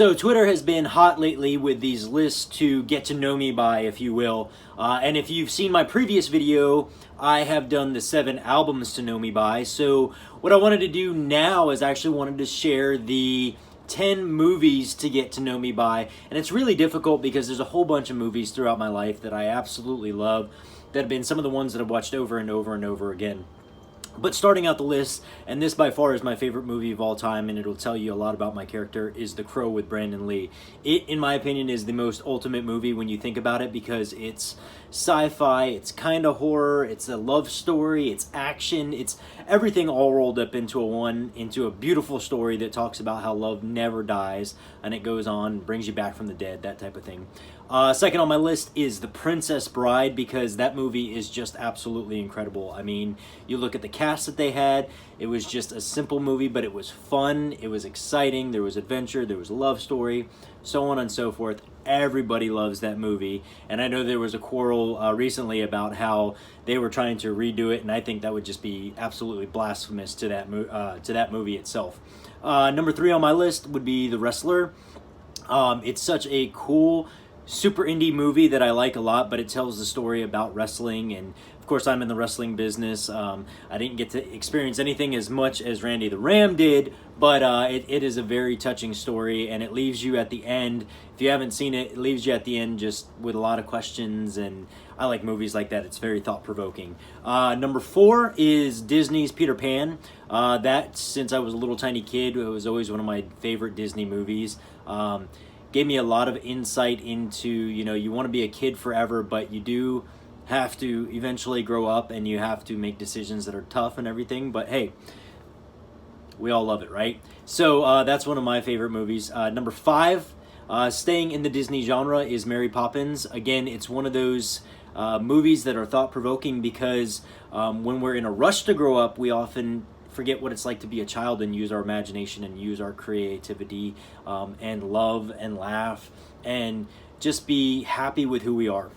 So Twitter has been hot lately with these lists to get to know me by, if you will. And if you've seen my previous video, I have done the 7 albums to know me by. So what I wanted to do now is actually wanted to share the 10 movies to get to know me by. And it's really difficult because there's a whole bunch of movies throughout my life that I absolutely love that have been some of the ones that I've watched over and over and over again. But starting out the list, and this by far is my favorite movie of all time, and it'll tell you a lot about my character, is The Crow with Brandon Lee. It, in my opinion, is the most ultimate movie when you think about it because it's sci-fi, it's kind of horror, it's a love story, it's action, it's everything all rolled up into a beautiful story that talks about how love never dies, and it goes on, brings you back from the dead, that type of thing. Second on my list is The Princess Bride because that movie is just absolutely incredible. I mean, you look at the cast that they had, it was just a simple movie, but it was fun, it was exciting, there was adventure, there was a love story, so on and so forth. Everybody loves that movie, and I know there was a quarrel recently about how they were trying to redo it, and I think that would just be absolutely blasphemous to that movie itself. Number 3 on my list would be The Wrestler. It's such a cool, super indie movie that I like a lot, but it tells the story about wrestling, and of course I'm in the wrestling business. I didn't get to experience anything as much as Randy the Ram did, but it is a very touching story, and it leaves you at the end, if you haven't seen it, it leaves you at the end just with a lot of questions, and I like movies like that. It's very thought-provoking. Number 4 is Disney's Peter Pan. That, since I was a little tiny kid, it was always one of my favorite Disney movies. Gave me a lot of insight into, you want to be a kid forever, but you do have to eventually grow up and you have to make decisions that are tough and everything. But hey, we all love it, right? So that's one of my favorite movies. Number 5, staying in the Disney genre, is Mary Poppins. Again, it's one of those movies that are thought-provoking because when we're in a rush to grow up, we often forget what it's like to be a child and use our imagination and use our creativity and love and laugh and just be happy with who we are.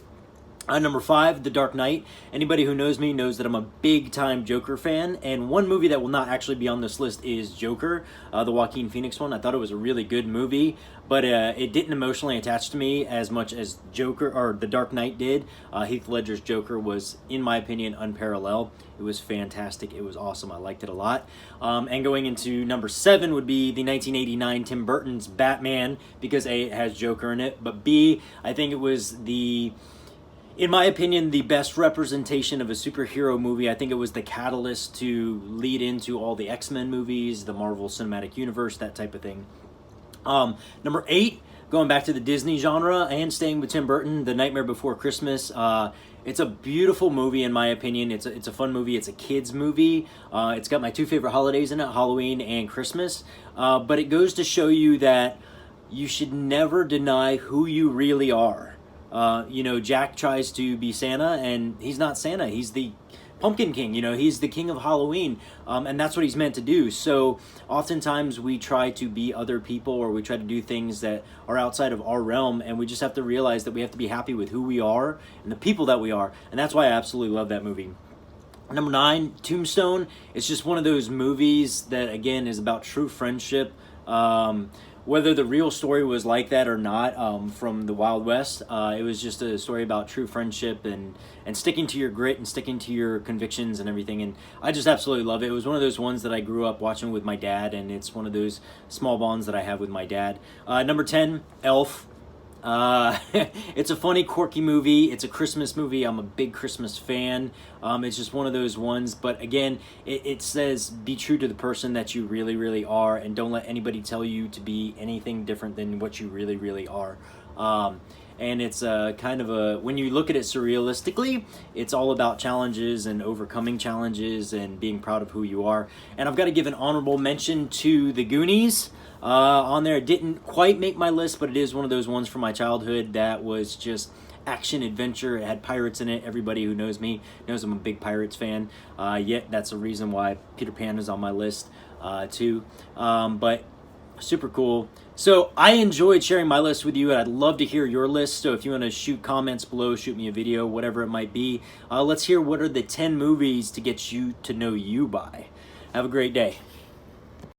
Number 5, The Dark Knight. Anybody who knows me knows that I'm a big-time Joker fan, and one movie that will not actually be on this list is Joker, the Joaquin Phoenix one. I thought it was a really good movie, but it didn't emotionally attach to me as much as Joker or The Dark Knight did. Heath Ledger's Joker was, in my opinion, unparalleled. It was fantastic. It was awesome. I liked it a lot. And going into number 7 would be the 1989 Tim Burton's Batman, because A, it has Joker in it, but B, I think it was in my opinion, the best representation of a superhero movie. I think it was the catalyst to lead into all the X-Men movies, the Marvel Cinematic Universe, that type of thing. Number 8, going back to the Disney genre and staying with Tim Burton, The Nightmare Before Christmas. It's a beautiful movie, in my opinion. It's a fun movie. It's a kid's movie. It's got my 2 favorite holidays in it, Halloween and Christmas. But it goes to show you that you should never deny who you really are. Jack tries to be Santa, and he's not Santa. He's the Pumpkin King. He's the king of Halloween, and that's what he's meant to do. So oftentimes we try to be other people, or we try to do things that are outside of our realm, and we just have to realize that we have to be happy with who we are and the people that we are, and that's why I absolutely love that movie. Number 9, Tombstone. It's just one of those movies that, again, is about true friendship. Whether the real story was like that or not, from the Wild West, it was just a story about true friendship and sticking to your grit and sticking to your convictions and everything. And I just absolutely love it. It was one of those ones that I grew up watching with my dad, and it's one of those small bonds that I have with my dad. Number 10, Elf. It's a funny, quirky movie. It's a Christmas movie. I'm a big Christmas fan. It's just one of those ones, but again, it says be true to the person that you really, really are, and don't let anybody tell you to be anything different than what you really, really are. And it's kind of when you look at it surrealistically, it's all about challenges and overcoming challenges and being proud of who you are. And I've got to give an honorable mention to The Goonies. On there, it didn't quite make my list, but it is one of those ones from my childhood that was just action adventure. It had pirates in it. Everybody who knows me knows I'm a big Pirates fan. Yet that's a reason why Peter Pan is on my list too. But super cool. So I enjoyed sharing my list with you, and I'd love to hear your list. So if you want to shoot comments below, shoot me a video, whatever it might be, let's hear what are the 10 movies to get you to know you by. Have a great day.